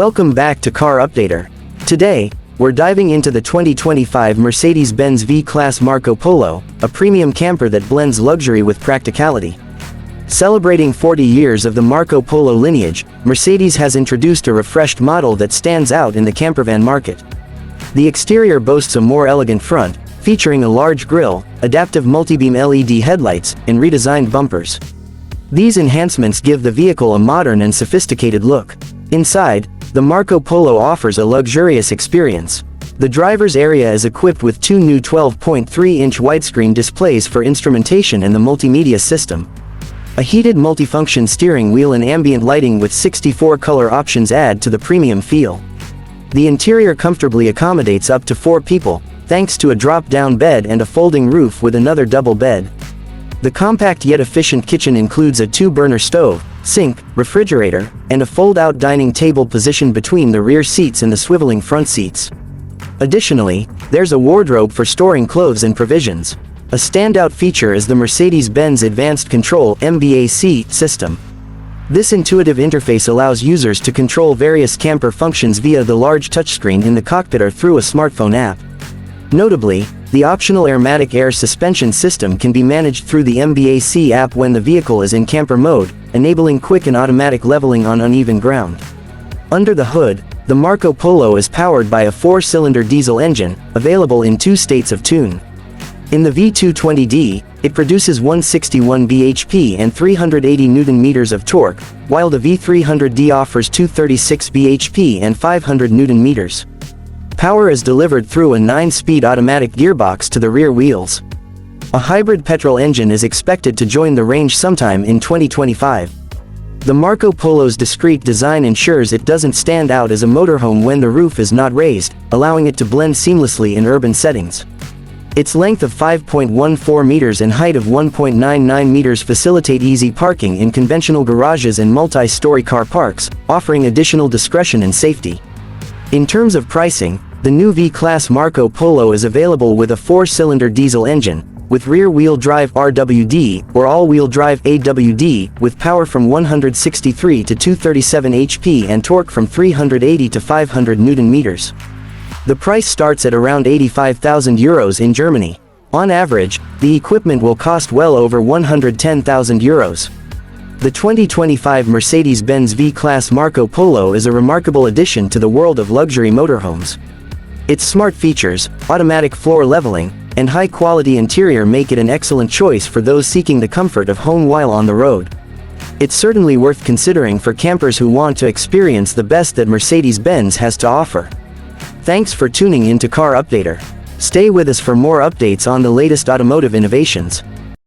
Welcome back to Car Updater. Today, we're diving into the 2025 Mercedes-Benz V-Class Marco Polo, a premium camper that blends luxury with practicality. Celebrating 40 years of the Marco Polo lineage, Mercedes has introduced a refreshed model that stands out in the campervan market. The exterior boasts a more elegant front, featuring a large grille, adaptive multi-beam LED headlights, and redesigned bumpers. These enhancements give the vehicle a modern and sophisticated look. Inside, the Marco Polo offers a luxurious experience. The driver's area is equipped with two new 12.3-inch widescreen displays for instrumentation and the multimedia system. A heated multifunction steering wheel and ambient lighting with 64 color options add to the premium feel. The interior comfortably accommodates up to 4 people, thanks to a drop-down bed and a folding roof with another double bed. The compact yet efficient kitchen includes a 2-burner stove, sink, refrigerator, and a fold-out dining table positioned between the rear seats and the swiveling front seats. Additionally, there's a wardrobe for storing clothes and provisions. A standout feature is the Mercedes-Benz Advanced Control (MBAC) system. This intuitive interface allows users to control various camper functions via the large touchscreen in the cockpit or through a smartphone app. Notably, the optional Airmatic air suspension system can be managed through the MBAC app when the vehicle is in camper mode, enabling quick and automatic leveling on uneven ground. Under the hood, the Marco Polo is powered by a 4-cylinder diesel engine, available in 2 states of tune. In the V220D, it produces 161 bhp and 380 Nm of torque, while the V300D offers 236 bhp and 500 Nm. Power is delivered through a 9-speed automatic gearbox to the rear wheels. A hybrid petrol engine is expected to join the range sometime in 2025. The Marco Polo's discreet design ensures it doesn't stand out as a motorhome when the roof is not raised, allowing it to blend seamlessly in urban settings. Its length of 5.14 meters and height of 1.99 meters facilitate easy parking in conventional garages and multi-story car parks, offering additional discretion and safety. In terms of pricing, the new V-Class Marco Polo is available with a 4-cylinder diesel engine, with rear-wheel drive RWD or all-wheel drive AWD, with power from 163 to 237 HP and torque from 380 to 500 Nm. The price starts at around €85,000 in Germany. On average, the equipment will cost well over €110,000. The 2025 Mercedes-Benz V-Class Marco Polo is a remarkable addition to the world of luxury motorhomes. Its smart features, automatic floor leveling, and high-quality interior make it an excellent choice for those seeking the comfort of home while on the road. It's certainly worth considering for campers who want to experience the best that Mercedes-Benz has to offer. Thanks for tuning in to Car Updater. Stay with us for more updates on the latest automotive innovations.